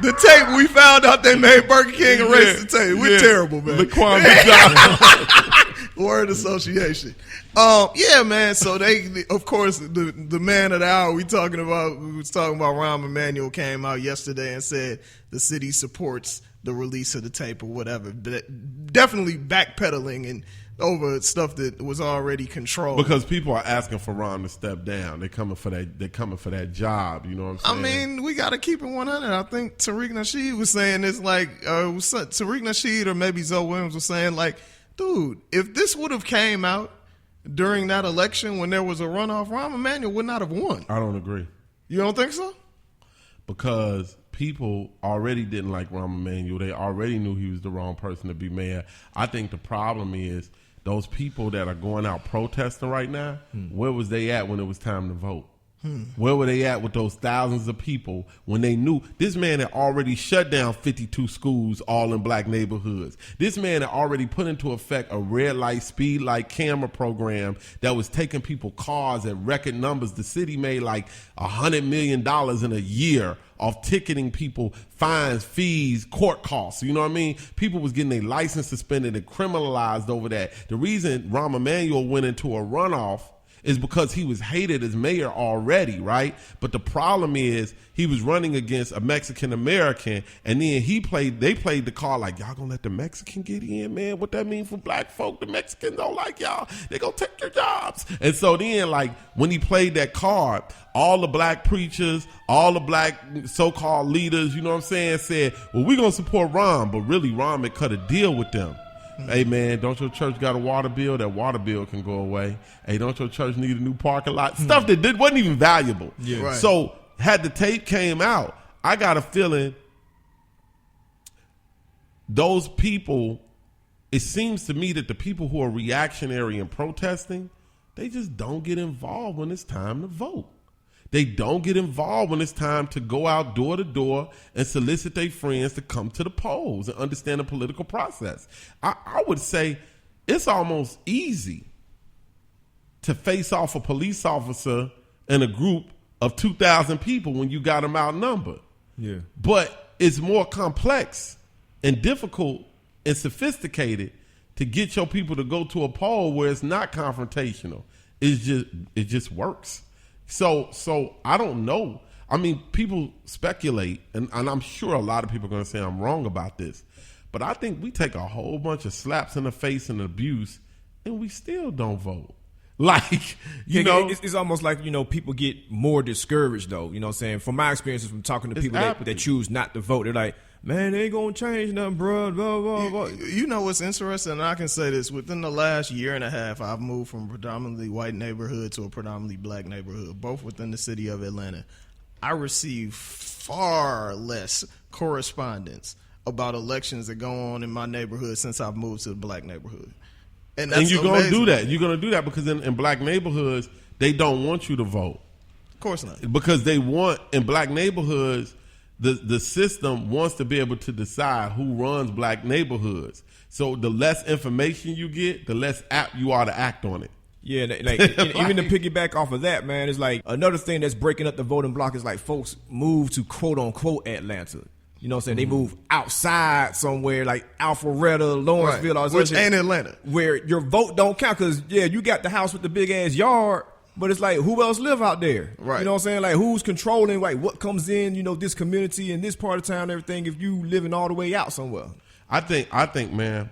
The tape, we found out they made Burger King erase the tape. We're terrible, man. Laquan McDonald. Word association. Yeah, man. So they, of course, the man of the hour we was talking about Rahm Emanuel came out yesterday and said the city supports the release of the tape or whatever. But definitely backpedaling and over stuff that was already controlled. Because people are asking for Rahm to step down. They're coming for that job. You know what I'm saying? I mean, we got to keep it 100. I think Tariq Nasheed was saying this like Tariq Nasheed or maybe Zoe Williams was saying like, dude, if this would have came out during that election when there was a runoff, Rahm Emanuel would not have won. I don't agree. You don't think so? Because people already didn't like Rahm Emanuel. They already knew he was the wrong person to be mayor. I think the problem is those people that are going out protesting right now, where was they at when it was time to vote? Where were they at with those thousands of people when they knew this man had already shut down 52 schools all in black neighborhoods? This man had already put into effect a red light, speed light camera program that was taking people cars at record numbers. The city made like $100 million in a year off ticketing people, fines, fees, court costs. You know what I mean? People was getting their license suspended and criminalized over that. The reason Rahm Emanuel went into a runoff is because he was hated as mayor already, right? But the problem is he was running against a Mexican American, and then they played the card like, y'all gonna let the Mexican get in, man? What that mean for black folk? The Mexicans don't like y'all. They gonna take your jobs. And so then, like, when he played that card, all the black preachers, all the black so-called leaders, you know what I'm saying, said, well, we gonna support Rahm, but really Rahm had cut a deal with them. Hey, man, don't your church got a water bill? That water bill can go away. Hey, don't your church need a new parking lot? Stuff that wasn't even valuable. Yeah. Right. So had the tape came out, I got a feeling those people, it seems to me that the people who are reactionary and protesting, they just don't get involved when it's time to vote. They don't get involved when it's time to go out door to door and solicit their friends to come to the polls and understand the political process. I would say it's almost easy to face off a police officer in a group of 2,000 people when you got them outnumbered. Yeah. But it's more complex and difficult and sophisticated to get your people to go to a poll where it's not confrontational. It just works. So I don't know. I mean, people speculate, and I'm sure a lot of people are going to say I'm wrong about this, but I think we take a whole bunch of slaps in the face and abuse, and we still don't vote. Like, you know. It's almost like, you know, people get more discouraged, though. You know what I'm saying? From my experiences from talking to people that choose not to vote, they're like, man, they ain't going to change nothing, bro. Blah, blah, blah. You know what's interesting? And I can say this. Within the last year and a half, I've moved from a predominantly white neighborhood to a predominantly black neighborhood, both within the city of Atlanta. I receive far less correspondence about elections that go on in my neighborhood since I've moved to the black neighborhood. And you're going to do that. You're going to do that because in black neighborhoods, they don't want you to vote. Of course not. Because they want, in black neighborhoods, the system wants to be able to decide who runs black neighborhoods. So the less information you get, the less apt you are to act on it. Yeah, like even to piggyback off of that, man, it's like another thing that's breaking up the voting block is like folks move to quote unquote Atlanta. You know what I'm saying? They move outside somewhere like Alpharetta, Lawrenceville, right. Which ain't Atlanta, where your vote don't count because you got the house with the big ass yard, but it's like who else live out there? Right. You know what I'm saying? Like who's controlling like what comes in? You know, this community and this part of town, and everything. If you living all the way out somewhere, I think, man.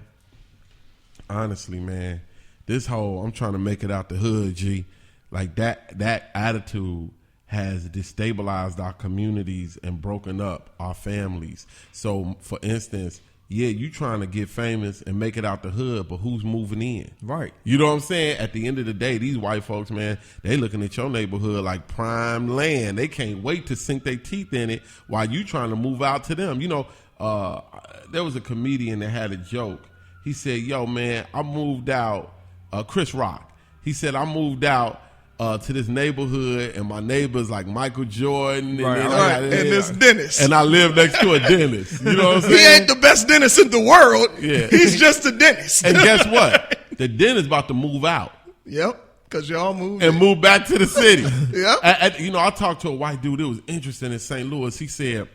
Honestly, man, this whole I'm trying to make it out the hood, G, like that attitude has destabilized our communities and broken up our families. So, for instance, yeah, you trying to get famous and make it out the hood, but who's moving in? Right. You know what I'm saying? At the end of the day, these white folks, man, they looking at your neighborhood like prime land. They can't wait to sink their teeth in it while you trying to move out to them. You know, there was a comedian that had a joke. He said, yo, man, I moved out, Chiraq. He said, I moved out to this neighborhood, and my neighbor's like Michael Jordan, and this dentist, and I live next to a dentist. You know what I'm saying? He ain't the best dentist in the world. Yeah, he's just a dentist. And guess what? The dentist about to move out. Yep, because y'all moved and move back to the city. Yep. You know, I talked to a white dude. It was interesting in St. Louis. He said,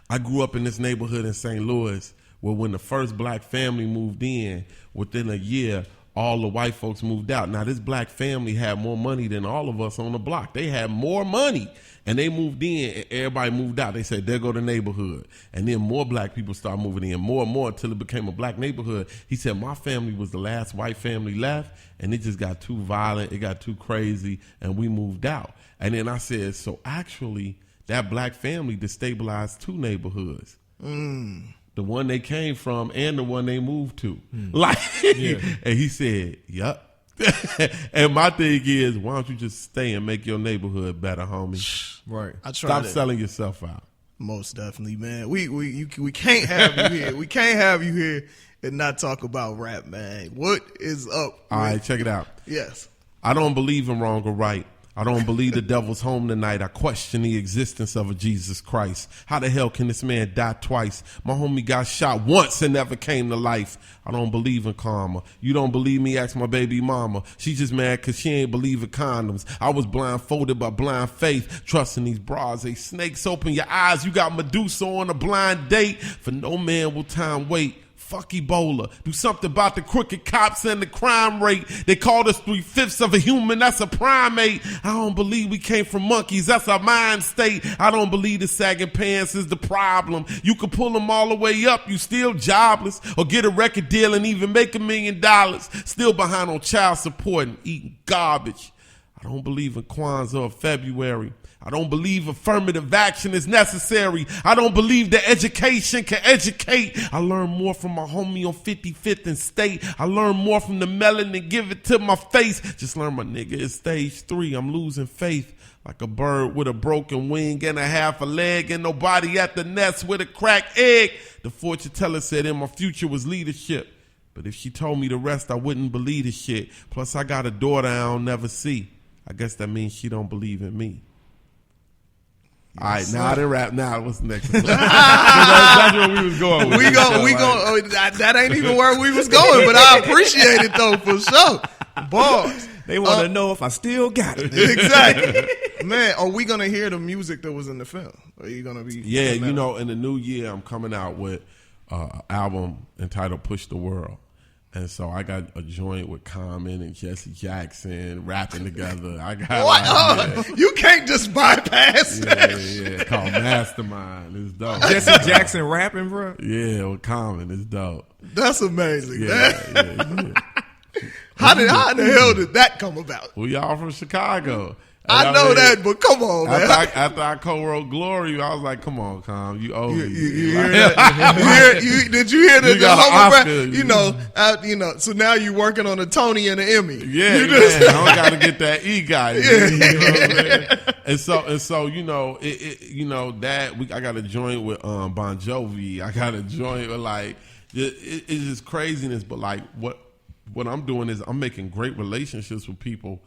I grew up in this neighborhood in St. Louis where when the first black family moved in, within a year, all the white folks moved out. Now, this black family had more money than all of us on the block. They had more money, and they moved in, and everybody moved out. They said, there go the neighborhood. And then more black people started moving in, more and more, until it became a black neighborhood. He said, my family was the last white family left, and it just got too violent, it got too crazy, and we moved out. And then I said, so actually, that black family destabilized 2 neighborhoods. The one they came from and the one they moved to. Like, and he said, yup. And my thing is, why don't you just stay and make your neighborhood better, homie? Right. Stop selling yourself out. Most definitely, man. We can't have you here. We can't have you here and not talk about rap, man. What is up? All right, check it out. Yes. I don't believe in wrong or right. I don't believe the devil's home tonight. I question the existence of a Jesus Christ. How the hell can this man die twice? My homie got shot once and never came to life. I don't believe in karma. You don't believe me? Ask my baby mama. She just mad because she ain't believe in condoms. I was blindfolded by blind faith, trusting these bras. They snakes. Open your eyes. You got Medusa on a blind date. For no man will time wait. Fuck Ebola. Do something about the crooked cops and the crime rate. They called us 3/5 of a human. That's a primate. I don't believe we came from monkeys. That's our mind state. I don't believe the sagging pants is the problem. You can pull them all the way up. You still jobless. Or get a record deal and even make $1 million. Still behind on child support and eating garbage. I don't believe in Kwanzaa or February. I don't believe affirmative action is necessary. I don't believe that education can educate. I learn more from my homie on 55th and State. I learn more from the melon than give it to my face. Just learn my nigga is stage 3. I'm losing faith. Like a bird with a broken wing and a half a leg and nobody at the nest with a cracked egg. The fortune teller said in my future was leadership. But if she told me the rest, I wouldn't believe the shit. Plus I got a daughter I don't never see. I guess that means she don't believe in me. All right, now I didn't rap. Now what's next? That's where we was going. We go. That ain't even where we was going, but I appreciate it though for sure. Bars. They want to know if I still got it. Exactly, man. Are we gonna hear the music that was in the film? Are you gonna be? Yeah, you know, in the new year, I'm coming out with an album entitled "Push the World." And so I got a joint with Common and Jesse Jackson rapping together. I got what? You can't just bypass that. Yeah, called Mastermind. It's dope. Jesse Jackson rapping, bro? Yeah, with Common. It's dope. That's amazing. Yeah. How the hell did that come about? We all from Chicago. I know that, but come on, man. After I co-wrote Glory, I was like, come on, Com, you owe me. You hear that? Did you hear the Oscar, you know, so now you're working on a Tony and an Emmy. Yeah, man, I don't got to get that EGOT. Yeah. You know what I'm saying? And so, you know, I got a joint with Bon Jovi. I got a joint with it's just craziness. But like what I'm doing is I'm making great relationships with people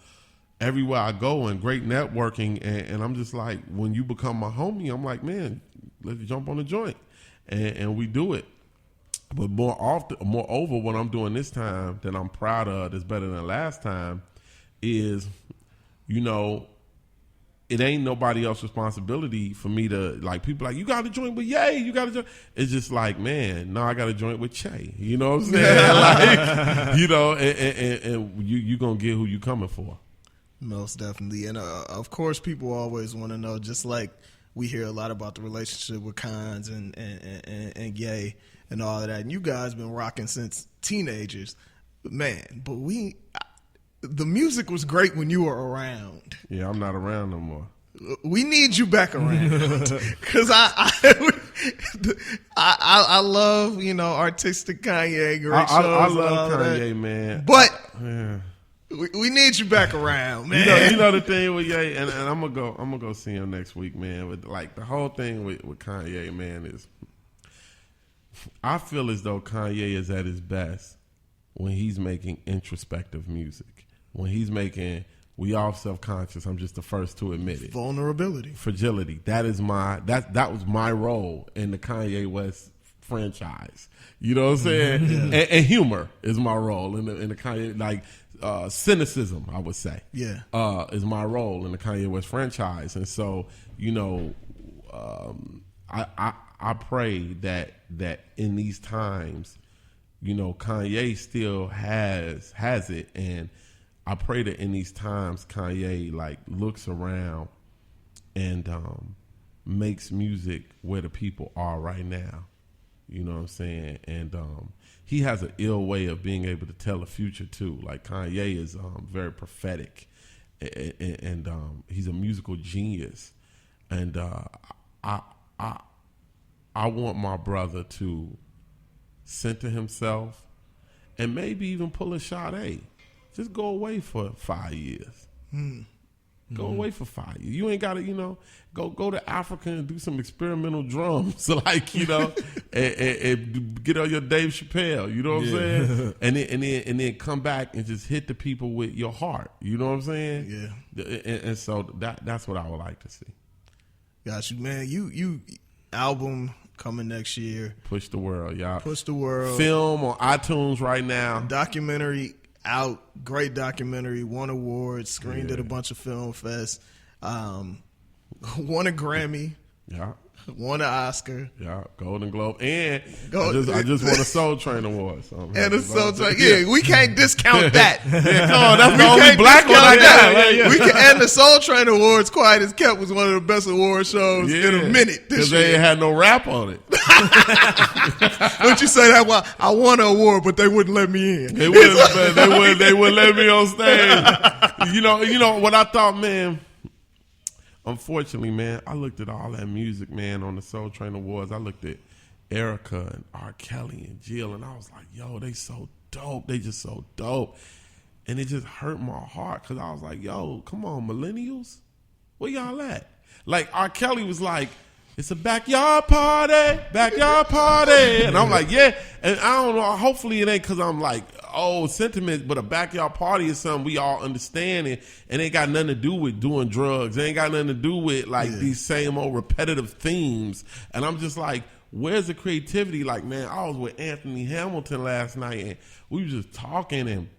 everywhere I go and great networking, and I'm just like, when you become my homie, I'm like, man, let's jump on the joint, and we do it. But moreover, what I'm doing this time that I'm proud of, that's better than last time, is, you know, it ain't nobody else's responsibility for me to, like, people like, you got to join with Ye, you got to join. It's just like, man, no, I got to join with Che. You know what I'm saying? Like, you know, and you going to get who you coming for. Most definitely. And of course, people always want to know, just like we hear a lot about the relationship with Cons and Ye and all of that. And you guys been rocking since teenagers. Man, but the music was great when you were around. Yeah, I'm not around no more. We need you back around. Because I love, you know, artistic Kanye, great shows. I love Kanye, man. But... Yeah. We need you back around, man. You know the thing with Ye, and I'm gonna go see him next week, man. With like the whole thing with Kanye, man, is I feel as though Kanye is at his best when he's making introspective music. When he's making, we all self-conscious. I'm just the first to admit it. Vulnerability, fragility. That was my role in the Kanye West franchise. You know what I'm saying? Yeah. And humor is my role in the Kanye, like. Cynicism, I would say, is my role in the Kanye West franchise, and so, you know, I pray that in these times, Kanye still has it, and I pray that in these times Kanye like looks around and makes music where the people are right now. You know what I'm saying? And he has an ill way of being able to tell the future too. Like Kanye is very prophetic, and he's a musical genius. And I want my brother to center himself and maybe even pull a Sade. Just go away for 5 years. Go away for 5 years. You ain't got to, go to Africa and do some experimental drums, like, and get on your Dave Chappelle. You know what I'm saying? And then come back and just hit the people with your heart. You know what I'm saying? Yeah. And so that's what I would like to see. Got you, man. You album coming next year. Push the world, y'all. Push the world. Film on iTunes right now. Documentary out. Great documentary. Won awards. Screened at a bunch of film fests. Won a Grammy. Yeah. Won an Oscar. Yeah, Golden Globe, and I just won a Soul Train award. So and a Soul Train, yeah, we can't discount that. Yeah, come on, that's the only black one I got. Yeah. We can, and the Soul Train Awards, Quiet as Kept, was one of the best award shows in a minute this year. They ain't had no rap on it. Don't you say that? Well, I won an award, but they wouldn't let me in. They wouldn't let me on stage. You know what I thought, man. Unfortunately, man, I looked at all that music, man, on the Soul Train Awards. I looked at Erica and R. Kelly and Jill, and I was like, yo, they so dope. They just so dope. And it just hurt my heart because I was like, yo, come on, millennials? Where y'all at? Like, R. Kelly was like, it's a backyard party. And I'm like, yeah. And I don't know, hopefully it ain't because I'm like, sentiment, but a backyard party is something we all understand, and ain't got nothing to do with doing drugs. It ain't got nothing to do with these same old repetitive themes. And I'm just like, where's the creativity? Like, man, I was with Anthony Hamilton last night, and we was just talking, and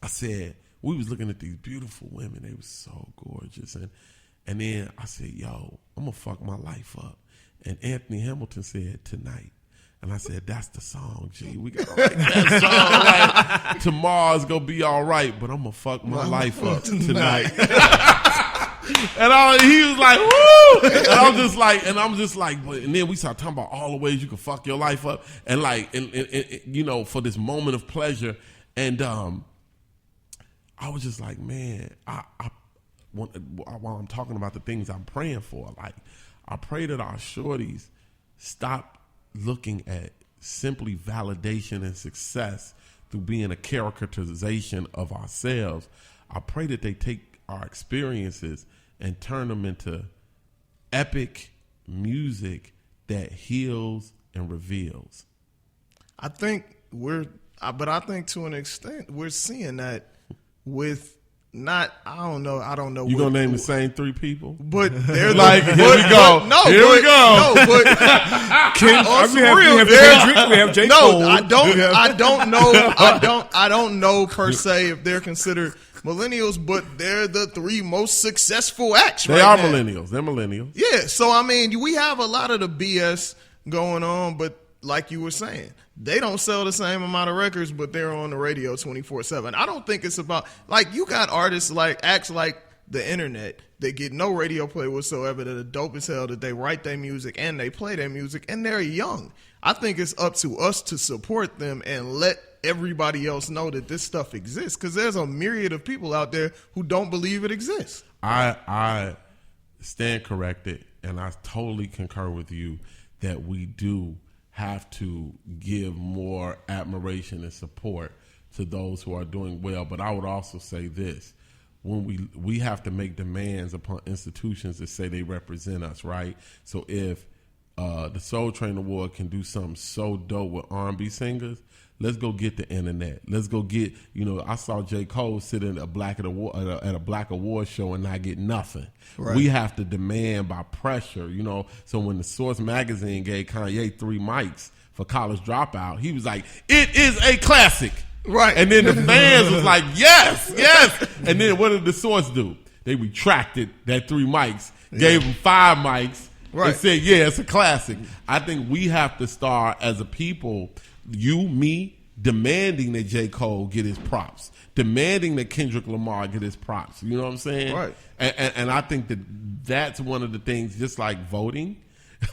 I said, we was looking at these beautiful women. They was so gorgeous. And then I said, yo, I'm going to fuck my life up. And Anthony Hamilton said, tonight. And I said, that's the song, G. We got to write that song. Like, tomorrow's going to be all right, but I'm going to fuck my life up tonight. And he was like, woo! And I'm just like, and then we started talking about all the ways you can fuck your life up. And like, and for this moment of pleasure. And I was just like, man, while I'm talking about the things I'm praying for, like, I pray that our shorties stop looking at simply validation and success through being a caricaturization of ourselves. I pray that they take our experiences and turn them into epic music that heals and reveals. I think I think to an extent we're seeing that with I don't know. You gonna name the same three people? But they're like, here we go. Here we go. No, but we have J. Cole. No, I don't know per se if they're considered millennials, but they're the three most successful acts. They are millennials. They're millennials. Yeah. So I mean, we have a lot of the BS going on, but like you were saying, they don't sell the same amount of records, but they're on the radio 24/7. I don't think it's about, like, you got artists like acts like The Internet that get no radio play whatsoever, that are dope as hell, that they write their music and they play their music, and they're young. I think it's up to us to support them and let everybody else know that this stuff exists, because there's a myriad of people out there who don't believe it exists. I stand corrected, and I totally concur with you that we do have to give more admiration and support to those who are doing well. But I would also say this: when we have to make demands upon institutions that say they represent us, right? So if the Soul Train Award can do something so dope with R&B singers, let's go get The Internet. Let's go get, I saw J. Cole sit at a black award show and not get nothing. Right. We have to demand by pressure, So when the Source magazine gave Kanye 3 mics for College Dropout, he was like, it is a classic. Right. And then the fans was like, yes, yes. And then what did the Source do? They retracted that 3 mics, gave him 5 mics, and said, yeah, it's a classic. I think we have to start as a people, you, me, demanding that J. Cole get his props, demanding that Kendrick Lamar get his props. You know what I'm saying? Right. And I think that's one of the things, just like voting,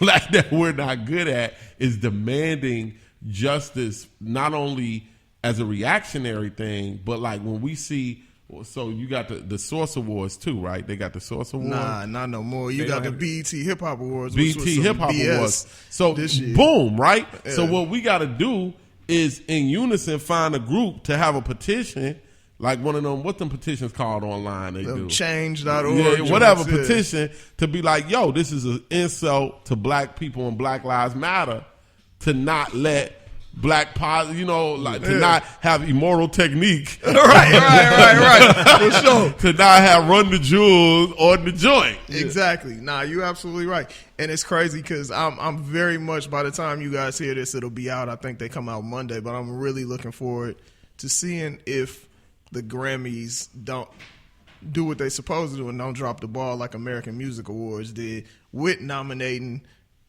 like that we're not good at, is demanding justice, not only as a reactionary thing, but like when we see. So you got the Source Awards too, right? They got the Source Awards. Nah, not no more. You got the BET Hip Hop Awards. BET Hip Hop Awards. So boom, right? Yeah. So what we got to do is in unison find a group to have a petition, like one of them. What them petitions called online? They do change.org. Yeah, whatever petition to be like, yo, this is an insult to black people and Black Lives Matter to not let. Black positive, to not have immoral technique. right. For sure. To not have run the jewels or the joint. Exactly. Nah, you're absolutely right. And it's crazy because I'm very much, by the time you guys hear this, it'll be out. I think they come out Monday, but I'm really looking forward to seeing if the Grammys don't do what they're supposed to do and don't drop the ball like American Music Awards did with nominating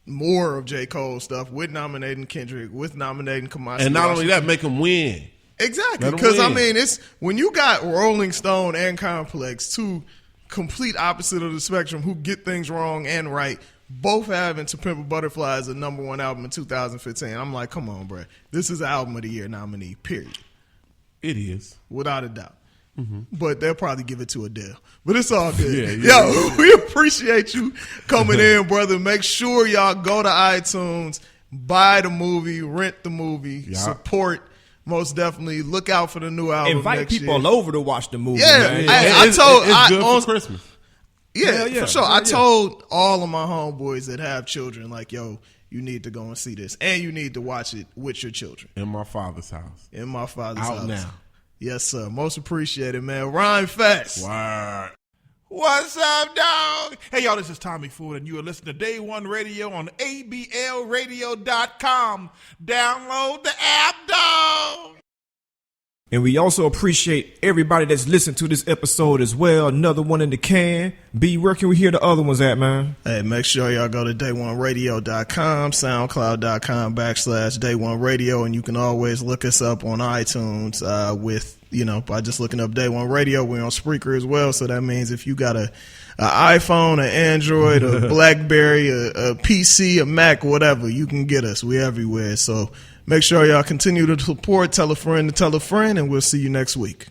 more of J. Cole stuff, with nominating Kendrick, with nominating Kamasi. And not only that, make them win. Exactly. Because, I mean, it's when you got Rolling Stone and Complex, two complete opposite of the spectrum who get things wrong and right, both having To Pimp a Butterfly as a #1 album in 2015. I'm like, come on, bro. This is Album of the Year nominee, period. It is. Without a doubt. Mm-hmm. But they'll probably give it to Adele. But it's all good. Yeah. Yo, we appreciate you coming in, brother. Make sure y'all go to iTunes, buy the movie, rent the movie, support. Most definitely. Look out for the new album. Invite people over to watch the movie. Yeah. Man. It's good for Christmas. Yeah, for sure. I told all of my homeboys that have children, like, yo, you need to go and see this. And you need to watch it with your children. In my father's house. Out now. Yes, sir. Most appreciated, man. Rhymefest. Word. What's up, dog? Hey, y'all, this is Tommy Ford, and you are listening to Day One Radio on ABLradio.com. Download the app, dog. And we also appreciate everybody that's listened to this episode as well. Another one in the can. B, where can we hear the other ones at, man? Hey, make sure y'all go to day1radio.com, soundcloud.com/day1radio, and you can always look us up on iTunes by just looking up Day One Radio. We're on Spreaker as well, so that means if you got an iPhone, an Android, a BlackBerry, a PC, a Mac, whatever, you can get us. We're everywhere, so make sure y'all continue to support, tell a friend to tell a friend, and we'll see you next week.